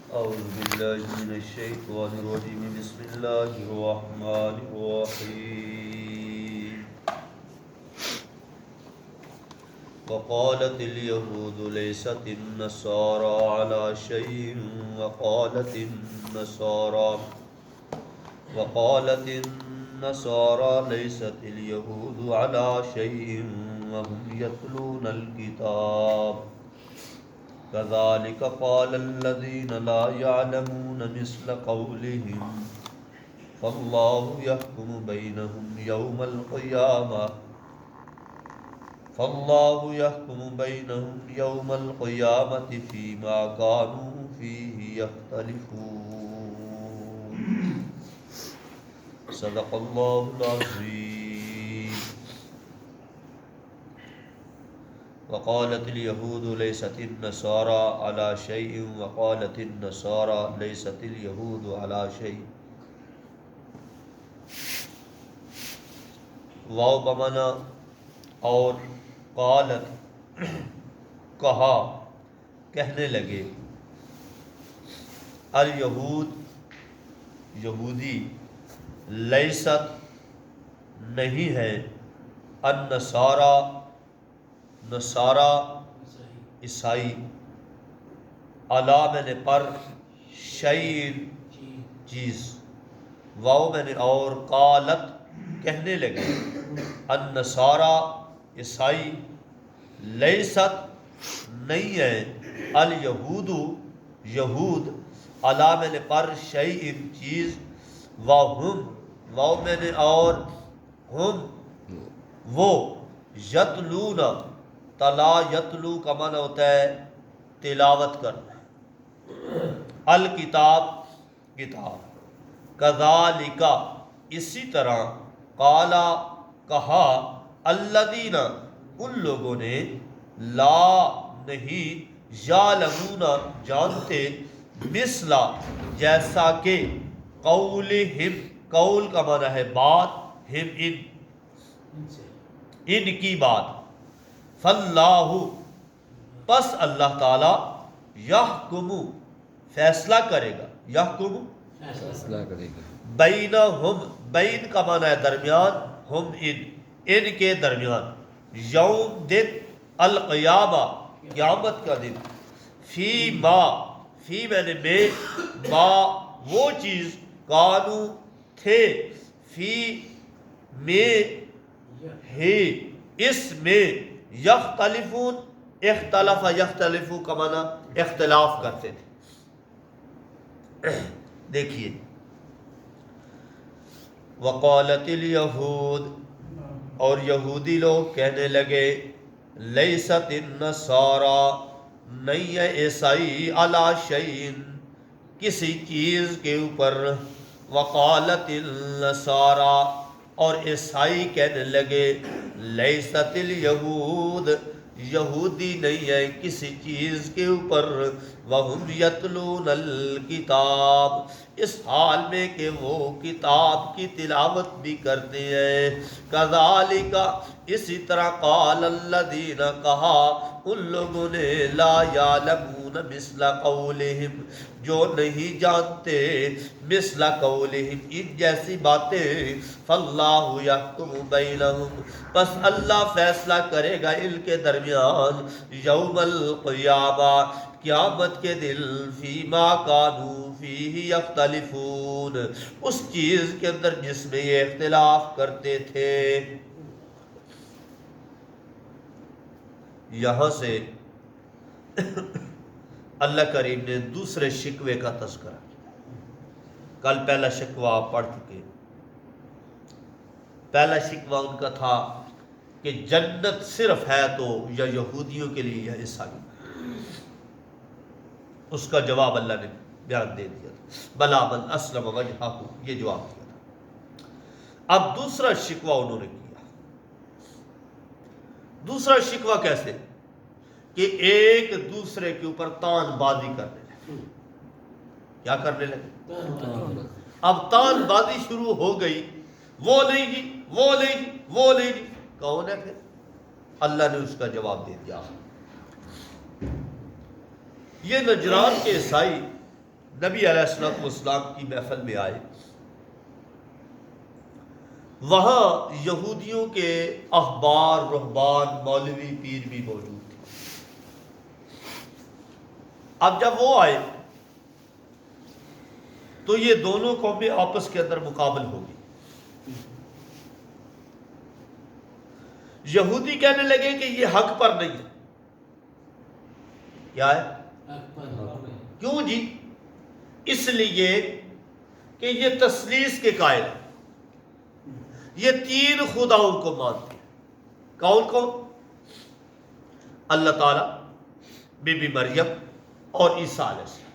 أعوذ بالله من الشيطان الرجيم بسم الله الرحمن الرحيم وقالت اليهود ليست النصارى على شيء وقالت النصارى ليست اليهود على شيء وهم يتلون الكتاب كذلك قال الذين لا يعلمون مثل قولهم فالله يحكم بينهم يوم القيامة فيما كانوا فيه يختلفون صدق الله العظيم وقالت اليهود ليست النصارى على شيء وقالت النصارى ليست اليهود على شيء واو بمانا اور قالت کہا کہنے لگے الیہود یہودی لیست نہیں ہے النصارى نصارہ عیسائی علا میں نے پر شعیر چیز واو میں نے اور قالت کہنے لگے النصارى عیسائی لیست نہیں ہے الیہود یہود علا میں نے پر شعیر چیز وہم واو میں نے اور ہم وہ یتلون تلا یتلو کا معنی ہوتا ہے تلاوت کرنا الکتاب کتاب کذالک اسی طرح قالا کہا الذین ان لوگوں نے لا نہیں یعلمون جانتے مثلا جیسا کہ قولہم قول کا معنی ہے بات ہم ان کی بات فاللہ پس اللہ تعالی یحکم فیصلہ کرے گا یحکم فیصلہ کرے گا بینہم بین کا معنی ہے درمیان ہم ان کے درمیان یوم دن القیامہ قیامت کا دن فی ما فی میں نے میں ما وہ چیز کانو تھے فی میں ہے اس میں یختلفون اختلف یختلفو کا معنی اختلاف کرتے تھے دیکھیے وقالت الیہود اور یہودی لوگ کہنے لگے لیست النصارى نہیں ہے عیسائی علی شیء کسی چیز کے اوپر وقالت النصارى اور عیسائی کہنے لگے لیست الیہود یہودی نہیں ہے کسی چیز کے اوپر وہم یتلون الکتاب اس حال میں کہ وہ کتاب کی تلاوت بھی کرتے ہیں کذالک اسی طرح قال الذین کہا ان لوگوں نے لا یعلمون مثل قولہم جو نہیں جانتے مثل قولہم ان جیسی باتیں فاللہ یحکم بینہم پس اللہ فیصلہ کرے گا ان کے درمیان یوم القیامہ قیامت کے دن فیما کانوا فیہ یختلفون اس چیز کے اندر جس میں یہ اختلاف کرتے تھے یہاں سے اللہ کریم نے دوسرے شکوے کا تذکرہ کیا کل پہلا شکوہ آپ پڑھ چکے پہلا شکوہ ان کا تھا کہ جنت صرف ہے تو یا یہودیوں کے لیے یا عیسائی اس کا جواب اللہ نے بیان دے دیا تھا بلا من اسلم وجہہ یہ جواب دیا تھا اب دوسرا شکوہ انہوں نے کیا دوسرا شکوہ کیسے کہ ایک دوسرے کے اوپر تان بازی کرنے لگے کیا کرنے لگے اب تان بازی شروع ہو گئی وہ نہیں جی وہ نہیں جی وہ نہیں جی کون ہے پھر اللہ نے اس کا جواب دے دیا یہ نجران کے عیسائی نبی علیہ السلام کی محفل میں آئے، وہاں یہودیوں کے احبار، رہبان، مولوی، پیر بھی موجود تھے۔ اب جب وہ آئے تو یہ دونوں قومیں آپس کے اندر مقابل ہوگی۔ یہودی کہنے لگے کہ یہ حق پر نہیں ہے۔ کیا ہے؟ کیوں جی؟ اس لیے کہ یہ تثلیث کے قائل ہیں، یہ تین خداؤں کو مانتے ہیں۔ کون کون؟ اللہ تعالیٰ، بی بی مریم اور عیسیٰ علیہ السلام۔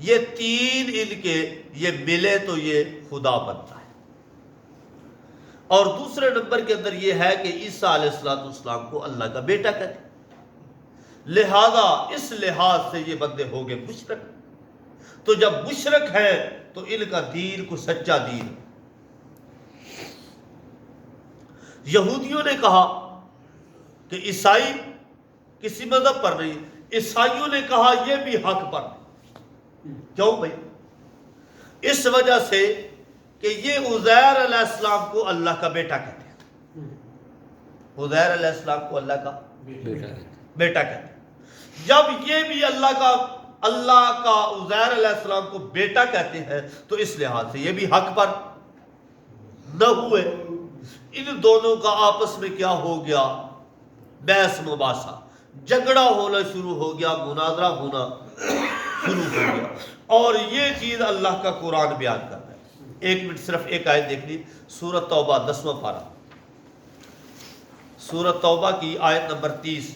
یہ تین ان کے یہ ملے تو یہ خدا بنتا ہے۔ اور دوسرے نمبر کے اندر یہ ہے کہ عیسیٰ علیہ السلام کو اللہ کا بیٹا کہتے ہیں، لہذا اس لحاظ سے یہ بندے ہو گئے مشرک۔ تو جب مشرک ہے تو ان کا دین کو سچا دین ہے۔ یہودیوں نے کہا کہ عیسائی کسی مذہب پر نہیں، عیسائیوں نے کہا یہ بھی حق پر نہیں۔ کیوں بھائی؟ اس وجہ سے کہ یہ عزیر علیہ السلام کو اللہ کا بیٹا کہتے ہیں، عزیر علیہ السلام کو اللہ کا بیٹا کہتے ہیں۔ جب یہ بھی اللہ کا عزیر علیہ السلام کو بیٹا کہتے ہیں تو اس لحاظ سے یہ بھی حق پر نہ ہوئے۔ ان دونوں کا آپس میں کیا ہو گیا؟ بحث مباحثہ، جھگڑا ہونا شروع ہو گیا، مناظرہ ہونا شروع ہو گیا۔ اور یہ چیز اللہ کا قرآن بیان کرتا ہے۔ ایک منٹ صرف ایک آیت دیکھ لی، سورۃ توبہ 10واں پارہ، سورۃ توبہ کی آیت نمبر 30،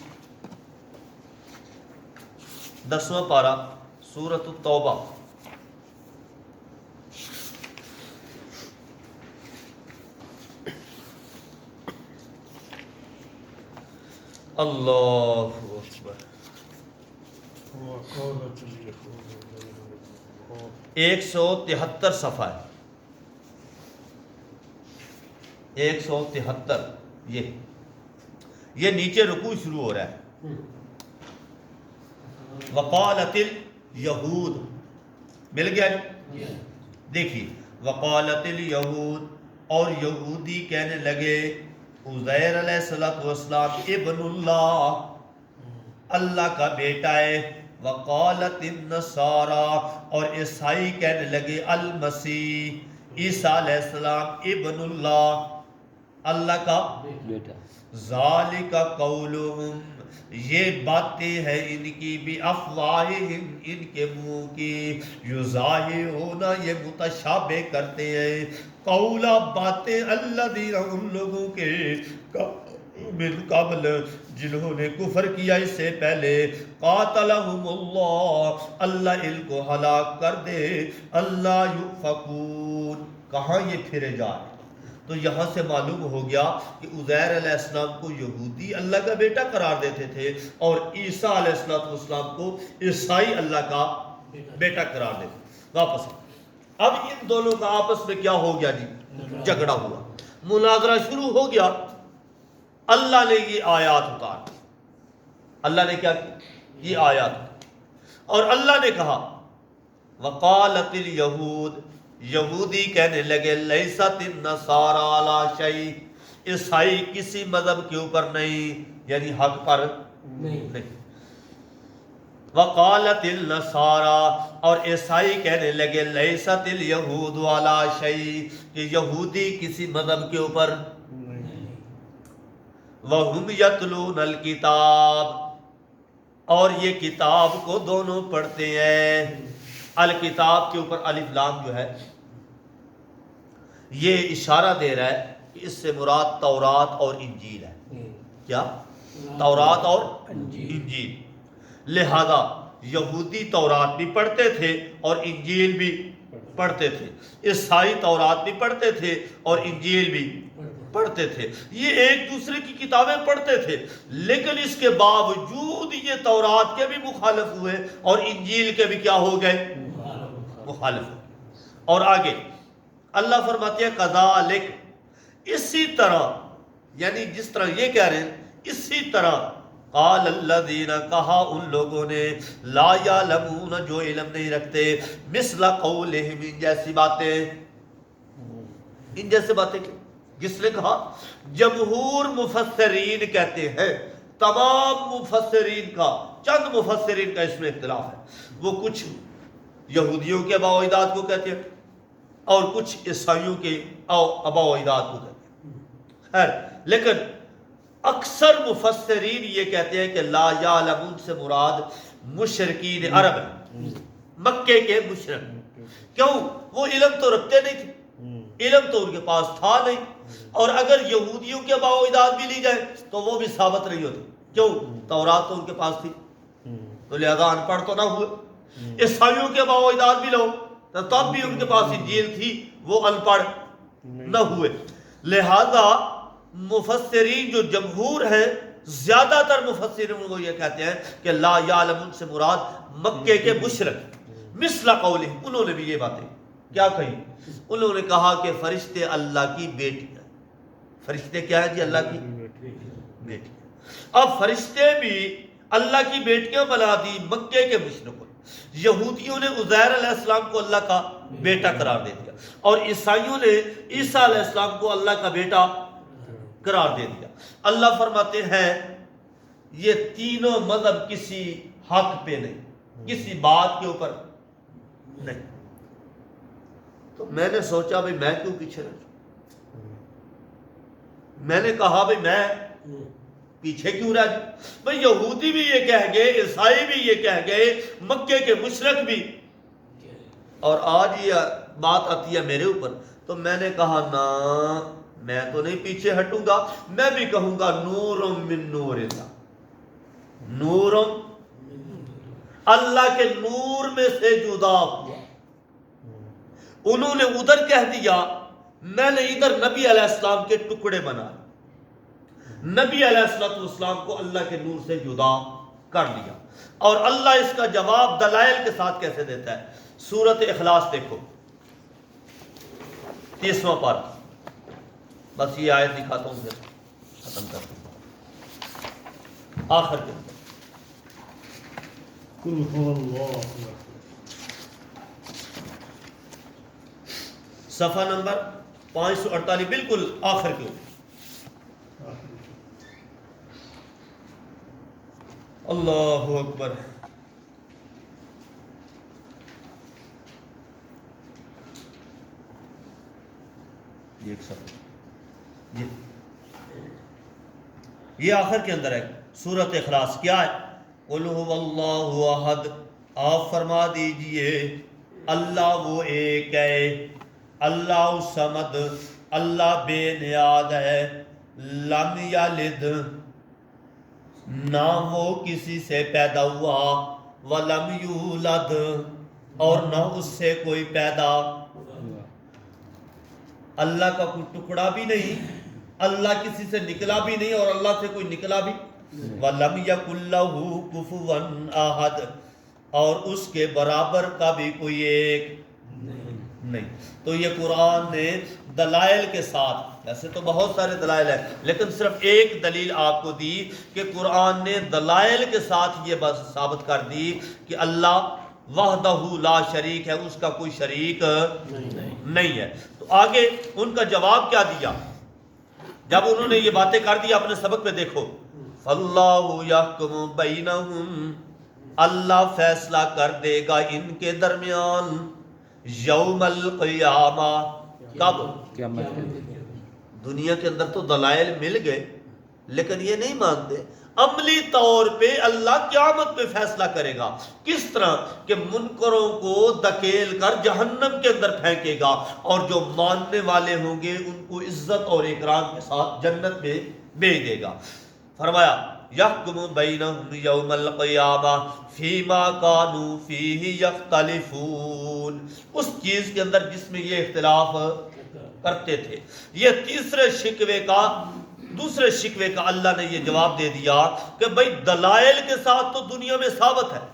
10واں پارہ سورۃ التوبہ۔ اللہ اکبر۔ 173 صفحہ ہے، 173۔ یہ نیچے رکوع شروع ہو رہا ہے، وقالت الیہود، مل گیا جی؟ دیکھیے، وقالت الیہود، اور یہودی کہنے لگے عزیر علیہ السلام ابن اللہ، اللہ کا بیٹا ہے۔ وقالت النصارى، اور عیسائی کہنے لگے المسیح، عیسیٰ علیہ السلام ابن اللہ، اللہ کا بیٹا۔ ذالک قولہم، یہ باتیں ہیں ان کی، بافواہہم، ان کے منہ کی، یظاہرون، یہ متشابہ کرتے ہیں، قولا، باتیں، الذین، ان لوگوں کے، من قبل، جنہوں نے کفر کیا اس سے پہلے، قاتلہم اللہ، اللہ ان کو ہلاک کر دے، اللہ یؤفکون، کہاں یہ پھرے جائے۔ تو یہاں سے معلوم ہو گیا کہ عزیر علیہ السلام کو یہودی اللہ کا بیٹا قرار دیتے تھے، اور عیسیٰ علیہ السلام کو عیسائی اللہ کا بیٹا قرار دیتے۔ واپس اب ان دونوں کا آپس میں کیا ہو گیا جی؟ جھگڑا ہوا، مناظرہ شروع ہو گیا۔ اللہ نے یہ آیات اتار دی، اللہ نے کیا کی؟ یہ آیات، اور اللہ نے کہا وقالت الیہود، یہودی کہنے لگے لیست النصارى علی شیء، عیسائی کسی مذہب کے اوپر نہیں، یعنی حق پر نہیں۔ وقالت النصارى، اور عیسائی کہنے لگے لیست الیہود علی شیء، کہ یہودی کسی مذہب کے اوپر۔ وَهُمْ يَتْلُونَ الْكِتَابَ، اور یہ کتاب کو دونوں پڑھتے ہیں۔ الکتاب کے اوپر الف لام جو ہے یہ اشارہ دے رہا ہے کہ اس سے مراد تورات اور انجیل ہے۔ کیا؟ تورات اور انجیل۔ لہذا یہودی تورات بھی پڑھتے تھے اور انجیل بھی پڑھتے تھے، عیسائی تورات بھی پڑھتے تھے اور انجیل بھی پڑھتے تھے، یہ ایک دوسرے کی کتابیں پڑھتے تھے، لیکن اس کے باوجود یہ تورات کے بھی مخالف ہوئے اور انجیل کے بھی کیا ہو گئے؟ مخالف۔ اور آگے اللہ فرماتے ہیں کذالک، اسی طرح، یعنی جس طرح یہ کہہ رہے ہیں اسی طرح قال الذین کہا ان لوگوں نے لا یعلمون جو علم نہیں رکھتے مثل قولہم ان جیسی باتیں جس نے کہا جمہور مفسرین کہتے ہیں تمام مفسرین کا چند مفسرین کا اس میں اختلاف ہے وہ کچھ یہودیوں کے آباء و اجداد کو کہتے ہیں اور کچھ عیسائیوں کے آباء و اجداد کو کہتے ہیں خیر لیکن اکثر مفسرین یہ کہتے ہیں کہ لا یعلمون سے مراد مشرکین عرب ہیں مکے کے مشرک کیوں وہ علم تو رکھتے نہیں تھے علم تو ان کے پاس تھا نہیں اور اگر یہودیوں کے آباء و اجداد بھی لی جائے تو وہ بھی ثابت نہیں ہوتے کیوں تورات تو ان کے پاس تھی تو لہذا ان پڑھ تو نہ ہوئے عیسائیوں کے آباء و اجداد بھی لو تو تب بھی ان کے پاس انجیل تھی وہ ان پڑھ نہ ہوئے لہذا مفسرین جو جمہور ہیں زیادہ تر مفسرین وہ یہ کہتے ہیں کہ لا یعلمون سے مراد مکے کے مشرک مثل قولہم انہوں نے بھی یہ باتیں کیا کہی انہوں نے کہا کہ فرشتے اللہ کی بیٹیاں فرشتے کیا ہے جی اللہ کی بیٹیاں اب فرشتے بھی اللہ کی بیٹیاں بنا دی مکے کے مشرکوں یہودیوں نے عزیر علیہ السلام کو اللہ کا بیٹا قرار دے دیا اور عیسائیوں نے عیسیٰ علیہ السلام کو اللہ کا بیٹا قرار دے دیا اللہ فرماتے ہیں یہ تینوں مذہب کسی حق پہ نہیں کسی بات کے اوپر نہیں تو میں نے سوچا بھئی میں کیوں پیچھے رہ جاؤں میں نے کہا بھئی میں پیچھے کیوں رہ جاؤں بھئی یہودی بھی یہ کہہ گئے عیسائی بھی یہ کہہ گئے مکے کے مشرک بھی اور آج یہ بات آتی ہے میرے اوپر تو میں نے کہا نا میں تو نہیں پیچھے ہٹوں گا میں بھی کہوں گا نور من نور اللہ نور اللہ کے نور میں سے جدا ہوا انہوں نے ادھر کہہ دیا میں نے ادھر نبی علیہ السلام کے ٹکڑے بنائے نبی علیہ السلام کو اللہ کے نور سے جدا کر دیا اور اللہ اس کا جواب دلائل کے ساتھ کیسے دیتا ہے سورۃ اخلاص دیکھو 30واں پارہ بس یہ آیت دکھاتا ہوں پھر ختم کرتا ہوں آخر کے قل هو اللہ صفحہ نمبر 548 بالکل آخر کے اللہ اکبر ایک صفحہ یہ آخر کے اندر ہے سورۃ اخلاص کیا ہے قل هو اللہ احد آپ فرما دیجئے اللہ وہ ایک ہے اللہ الصمد اللہ بے نیاز ہے لم یلد نہ وہ کسی سے پیدا ہوا ولم یولد اور نہ اس سے کوئی پیدا اللہ کا کوئی ٹکڑا بھی نہیں اللہ کسی سے نکلا بھی نہیں اور اللہ سے کوئی نکلا بھی وَلَمْ يَكُنْ لَهُ كُفُوًا أَحَدٌ اور اس کے برابر کا بھی کوئی ایک نہیں تو یہ قرآن نے دلائل کے ساتھ ویسے تو بہت سارے دلائل ہیں لیکن صرف ایک دلیل آپ کو دی کہ قرآن نے دلائل کے ساتھ یہ بات ثابت کر دی کہ اللہ وحدہ لا شریک ہے اس کا کوئی شریک نہیں ہے تو آگے ان کا جواب کیا دیا جب انہوں نے یہ باتیں کر دی اپنے سبق میں دیکھو فَاللَّهُ يَحْكُمُ بَيْنَهُمْ اللہ فیصلہ کر دے گا ان کے درمیان یوم القیامہ کب دنیا کے اندر تو دلائل مل گئے لیکن یہ نہیں مانتے عملی طور پہ اللہ قیامت پہ فیصلہ کرے گا کس طرح کہ منکروں کو دھکیل کر جہنم کے اندر پھینکے گا اور جو ماننے والے ہوں گے ان کو عزت اور اکرام کے ساتھ جنت میں بھیج دے گا فرمایا یحکم بینہم یوم القیامہ فیما کانوا فیہ یختلفون اس چیز کے اندر جس میں یہ اختلاف کرتے تھے یہ دوسرے شکوے کا اللہ نے یہ جواب دے دیا کہ بھئی دلائل کے ساتھ تو دنیا میں ثابت ہے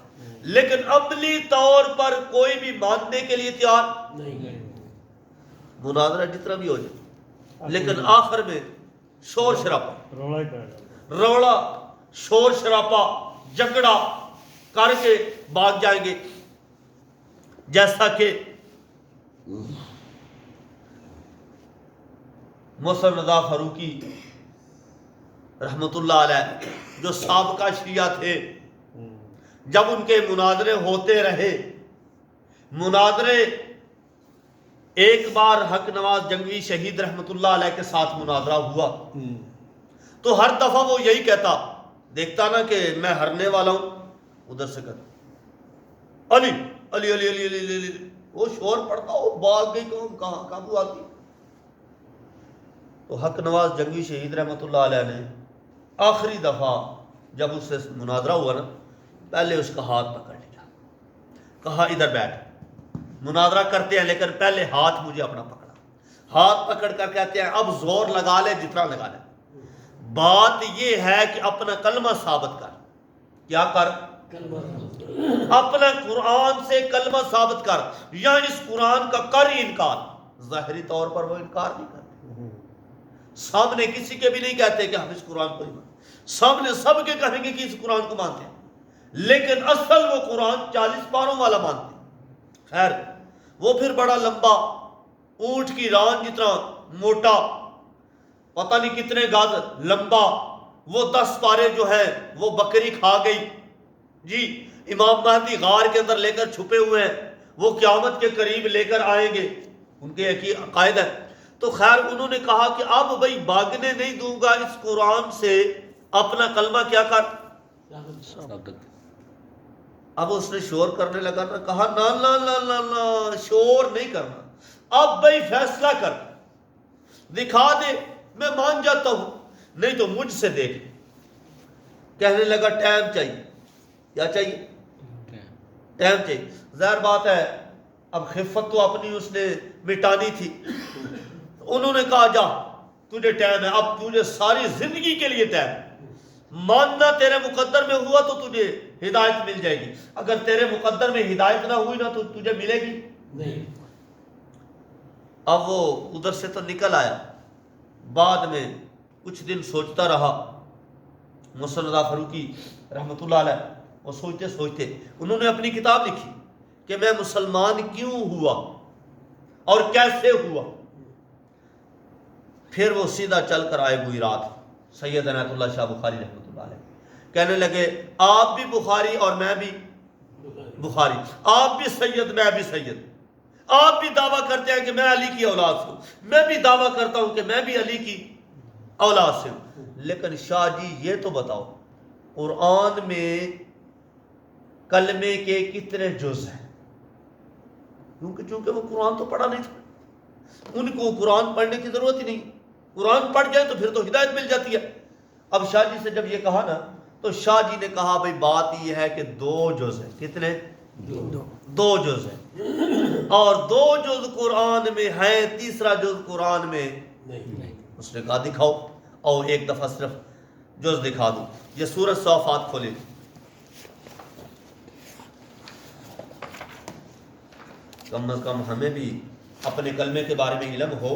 لیکن عملی طور پر کوئی بھی ماننے کے لیے تیار نہیں مناظرہ جتنا بھی ہو جائے لیکن آخر میں شور شرابہ روڑا شور شراپا جھگڑا کر کے بھاگ جائیں گے، جیسا کہ محسن رضا فاروقی رحمت اللہ علیہ جو سابقہ شیعہ تھے، جب ان کے مناظرے ہوتے رہے، مناظرے ایک بار حق نواز جنگوی شہید رحمت اللہ علیہ کے ساتھ مناظرہ ہوا تو ہر دفعہ وہ یہی کہتا، دیکھتا نا کہ میں ہرنے والا ہوں، ادھر سے کہتا علی علی علی علی علی علی علی، وہ شور پڑتا، وہ بھاگ گئی قوم، کہاں قابو آتی۔ تو حق نواز جنگوی شہید رحمت اللہ علیہ نے آخری دفعہ جب اس سے مناظرہ ہوا نا، پہلے اس کا ہاتھ پکڑ لیا، کہا ادھر بیٹھ، مناظرہ کرتے ہیں لیکن پہلے ہاتھ مجھے اپنا پکڑا، ہاتھ پکڑ کر کہتے ہیں اب زور لگا لے جتنا لگا لے، بات یہ ہے کہ اپنا کلمہ ثابت کر، کیا کر، اپنا قرآن سے کلمہ ثابت کر، یا اس قرآن کا کر انکار۔ ظاہری طور پر وہ انکار نہیں کرتے، سامنے کسی کے بھی نہیں کہتے کہ ہم اس قرآن کو نہیں مانتے، سامنے سب کے کہیں گے کہ اس قرآن کو مانتے ہیں، لیکن اصل وہ قرآن 40 پاروں والا مانتے ہیں۔ خیر، وہ پھر بڑا لمبا، اونٹ کی ران جتنا موٹا، پتہ نہیں کتنے گز لمبا، وہ 10 پارے جو ہیں وہ بکری کھا گئی جی، امام مہدی غار کے اندر لے کر چھپے ہوئے ہیں، وہ قیامت کے قریب لے کر آئیں گے، ان کے عقائد ہے۔ تو خیر انہوں نے کہا کہ اب بھائی بھاگنے نہیں دوں گا اس قرآن سے، اپنا کلمہ کیا کر، اب اس نے شور کرنے لگا نا، کہا نا نا نا نا نا، شور نہیں کرنا، اب بھائی فیصلہ کر، دکھا دے، میں مان جاتا ہوں، نہیں تو مجھ سے دیکھ۔ کہنے لگا ٹائم چاہیے، کیا چاہیے، ٹائم چاہیے۔ ظاہر بات ہے اب خفت تو اپنی اس نے مٹانی تھی، انہوں نے کہا جا تجھے ٹائم ہے، اب تجھے ساری زندگی کے لیے ٹائم ہے، ماننا تیرے مقدر میں ہوا تو تجھے ہدایت مل جائے گی، اگر تیرے مقدر میں ہدایت نہ ہوئی نا تو تجھے ملے گی نہیں۔ اب وہ ادھر سے تو نکل آیا، بعد میں کچھ دن سوچتا رہا محسن رضا فاروقی رحمت اللہ علیہ، وہ سوچتے سوچتے انہوں نے اپنی کتاب لکھی کہ میں مسلمان کیوں ہوا اور کیسے ہوا۔ پھر وہ سیدھا چل کر آئے ہوئی رات سید عنایت اللہ شاہ بخاری رحمۃ اللہ علیہ، کہنے لگے آپ بھی بخاری اور میں بھی بخاری، آپ بھی سید میں بھی سید، آپ بھی دعویٰ کرتے ہیں کہ میں علی کی اولاد سے ہوں، میں بھی دعویٰ کرتا ہوں کہ میں بھی علی کی اولاد سے ہوں، لیکن شاہ جی یہ تو بتاؤ قرآن میں کلمے کے کتنے جز ہیں؟ چونکہ وہ قرآن تو پڑھا نہیں تھا، ان کو قرآن پڑھنے کی ضرورت ہی نہیں، قرآن پڑھ جائے تو پھر تو ہدایت مل جاتی ہے۔ اب شاہ جی سے جب یہ کہا نا تو شاہ جی نے کہا بھئی بات یہ ہے کہ 2 جز ہیں، کتنے؟ 2 جز ہیں، اور 2 جز قرآن میں ہیں، تیسرا جز قرآن میں نہیں۔ اس نے کہا دکھاؤ، اور ایک دفعہ صرف جز دکھا دوں۔ یہ سورۃ صافات کھولے، کم از کم ہمیں بھی اپنے کلمے کے بارے میں علم ہو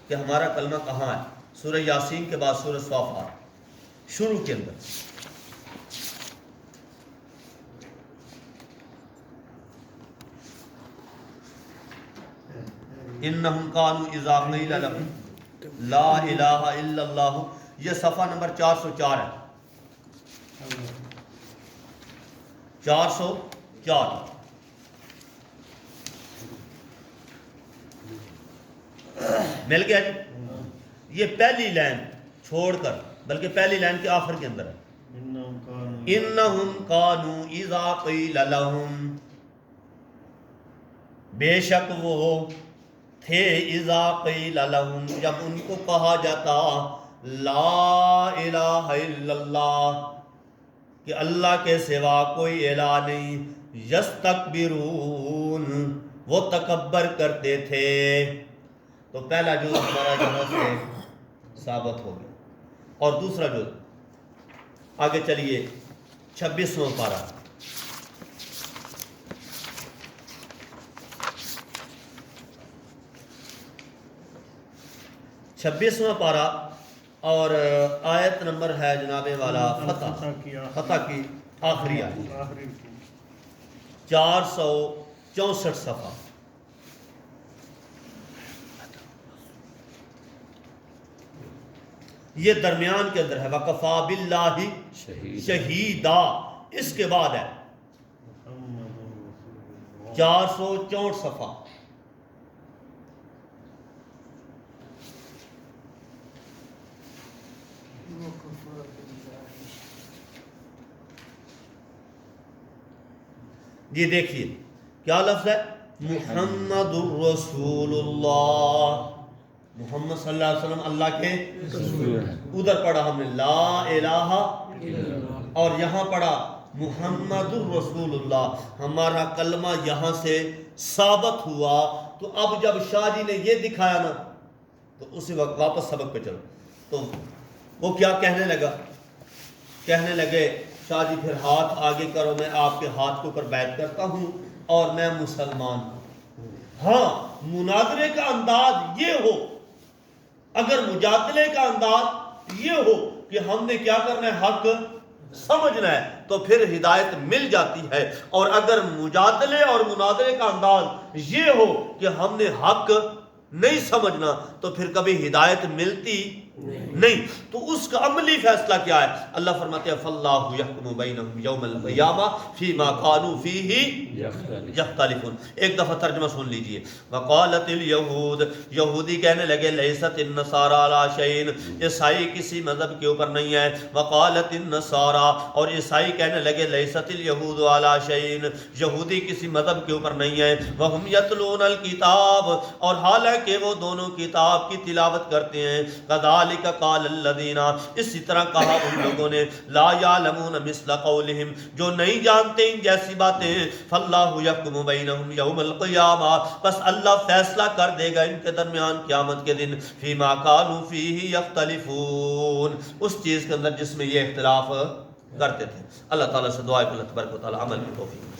کہ ہمارا کلمہ کہاں ہے۔ سورہ یاسین کے بعد سورۃ صافات شروع کے اندر انہم کانوا اذا قیل لہم لا الہ الا اللہ، یہ صفحہ نمبر 404 ہے، 404۔ مل گیا جی؟ یہ پہلی لائن چھوڑ کر، بلکہ پہلی لائن کے آخر کے اندر ہے، انہم کانوا اذا قیل لہم، بے شک وہ تھے اذا قیل لہم، جب ان کو کہا جاتا لا الہ الا اللہ، کہ اللہ کے سوا کوئی الہ نہیں، یستکبرون، وہ تکبر کرتے تھے۔ تو پہلا جز ہمارا یہاں سے ثابت ہو گیا، اور دوسرا جز آگے چلیے 26واں پارہ، 26واں پارہ اور آیت نمبر ہے جناب والا فتح کیا فتح کی آخری آیت، آخری کی 464 صفحہ. یہ درمیان کے اندر ہے وَقَفَى بِاللَّهِ شہیدہ، اس کے بعد ہے محمد رسول اللہ 464 صفحہ. یہ دیکھیے کیا لفظ ہے، محمد الرسول اللہ، محمد صلی اللہ علیہ وسلم اللہ کے رسول ہے. ادھر پڑھا ہم نے لا الہ، اور یہاں پڑھا محمد الرسول اللہ. ہمارا کلمہ یہاں سے ثابت ہوا. تو اب جب شاہ جی نے یہ دکھایا نا تو اسی وقت واپس سبق پہ چلو. تو وہ کیا کہنے لگا، کہنے لگے شاہ جی پھر ہاتھ آگے کرو، میں آپ کے ہاتھ کے اوپر بیعت کرتا ہوں اور میں مسلمان ہوں. ہاں مناظرے کا انداز یہ ہو، اگر مجادلے کا انداز یہ ہو کہ ہم نے کیا کرنا ہے، حق سمجھنا ہے، تو پھر ہدایت مل جاتی ہے. اور اگر مجادلے اور مناظرے کا انداز یہ ہو کہ ہم نے حق نہیں سمجھنا تو پھر کبھی ہدایت ملتی نہیں. تو اس کا عملی فیصلہ کیا ہے؟ اللہ فرماتے ہیں فاللہ یحکم بینہم یوم القیامہ فیما کانوا فیہ یختلفون. ایک دفعہ ترجمہ سن لیجئے. وقالت الیہود، یہودی کہنے لگے لیست النصارى علی شیء، عیسائی کسی مذہب کے اوپر نہیں ہے. وقالت النصارى، اور عیسائی کہنے لگے لیست الیہود علی شیء، یہودی کسی مذہب کے اوپر نہیں ہے. وہم یتلون الکتاب، اور حالانکہ وہ دونوں کتاب کی تلاوت کرتے ہیں. کذالک قال الذین، اسی طرح کہا ان لوگوں نے لا یعلمون مثل قولہم، جو نہیں جانتے ان جیسی باتیں. فاللہ یحکم بینہم یوم القیامہ، بس اللہ فیصلہ کر دے گا ان کے درمیان قیامت کے دن. فیما کانوا فیہ یختلفون، اس چیز کے اندر جس میں یہ اختلاف کرتے تھے. اللہ تعالیٰ سے دعا ہے کہ اللہ تبارک و تعالیٰ عمل کی توفیق